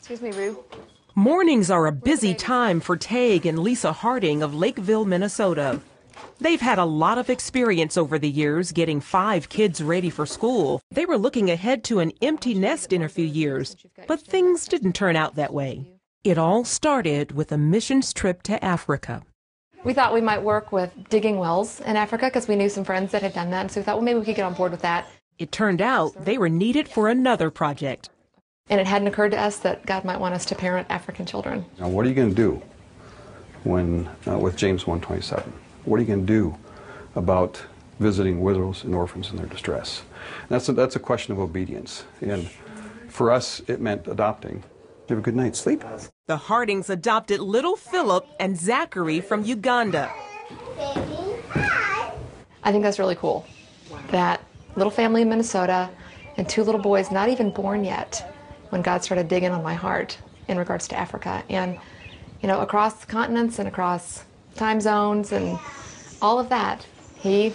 Excuse me, Rue. Mornings are a busy time for TAGUE and Lisa Harding of Lakeville, Minnesota. They've had a lot of experience over the years getting 5 kids ready for school. They were looking ahead to an empty nest in a few years, but things didn't turn out that way. It all started with a missions trip to Africa. We thought we might work with digging wells in Africa because we knew some friends that had done that, and so we thought, well, maybe we could get on board with that. It turned out they were needed for another project. And it hadn't occurred to us that God might want us to parent African children. Now, what are you going to do when, with James 1:27? What are you going to do about visiting widows and orphans in their distress? And that's a question of obedience. And for us, it meant adopting. You have a good night's sleep. The Hardings adopted little Philip and Zachary from Uganda. I think that's really cool. That little family in Minnesota and 2 little boys not even born yet when God started digging on my heart in regards to Africa. And, you know, across continents and across time zones and all of that, He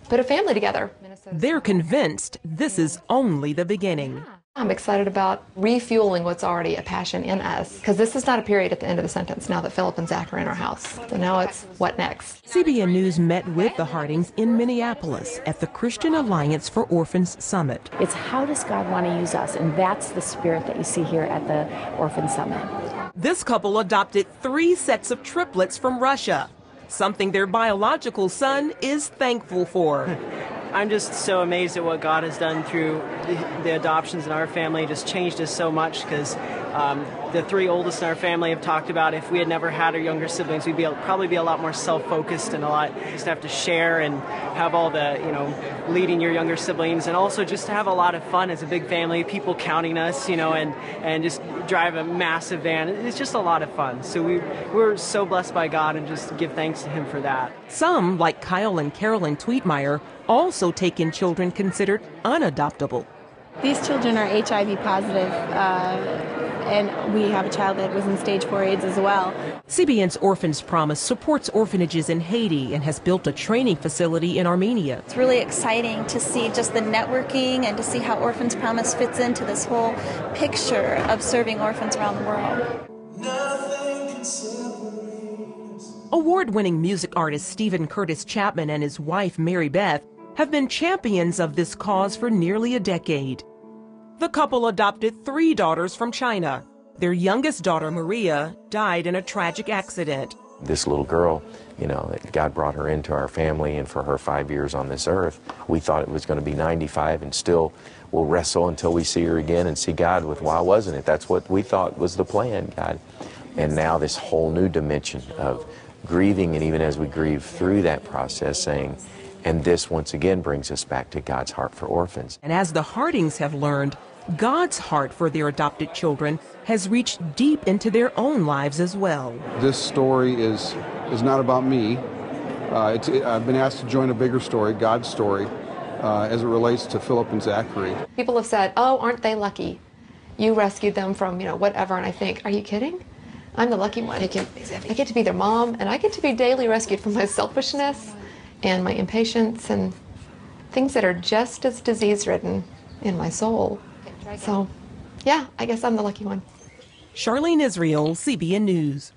put a family together. They're convinced this is only the beginning. I'm excited about refueling what's already a passion in us, because this is not a period at the end of the sentence now that Philip and Zach are in our house. So now it's what next? CBN News met with the Hardings in Minneapolis at the Christian Alliance for Orphans Summit. It's how does God want to use us, and that's the spirit that you see here at the Orphan Summit. This couple adopted 3 sets of triplets from Russia, something their biological son is thankful for. I'm just so amazed at what God has done through the adoptions in our family. It just changed us so much, because the 3 oldest in our family have talked about if we had never had our younger siblings, we'd probably be a lot more self-focused and just have to share and have all the, leading your younger siblings, and also just to have a lot of fun as a big family, people counting us, and just drive a massive van. It's just a lot of fun. So we're so blessed by God, and just give thanks to Him for that. Some, like Kyle and Carolyn Tweetmeyer, also take in children considered unadoptable. These children are HIV positive, and we have a child that was in stage 4 AIDS as well. CBN's Orphans Promise supports orphanages in Haiti and has built a training facility in Armenia. It's really exciting to see just the networking and to see how Orphans Promise fits into this whole picture of serving orphans around the world. Award-winning music artist Stephen Curtis Chapman and his wife Mary Beth have been champions of this cause for nearly a decade. The couple adopted 3 daughters from China. Their youngest daughter, Maria, died in a tragic accident. This little girl, God brought her into our family, and for her 5 years on this earth, we thought it was going to be 95, and still we'll wrestle until we see her again and see God with, why wasn't it? That's what we thought was the plan, God. And now this whole new dimension of grieving, and even as we grieve through that process, saying, and this once again brings us back to God's heart for orphans. And as the Hardings have learned, God's heart for their adopted children has reached deep into their own lives as well. This story is not about me. I've been asked to join a bigger story, God's story, as it relates to Philip and Zachary. People have said, oh, aren't they lucky? You rescued them from, whatever, and I think, are you kidding? I'm the lucky one. I get to be their mom, and I get to be daily rescued from my selfishness and my impatience and things that are just as disease-ridden in my soul. So, yeah, I guess I'm the lucky one. Charlene Israel, CBN News.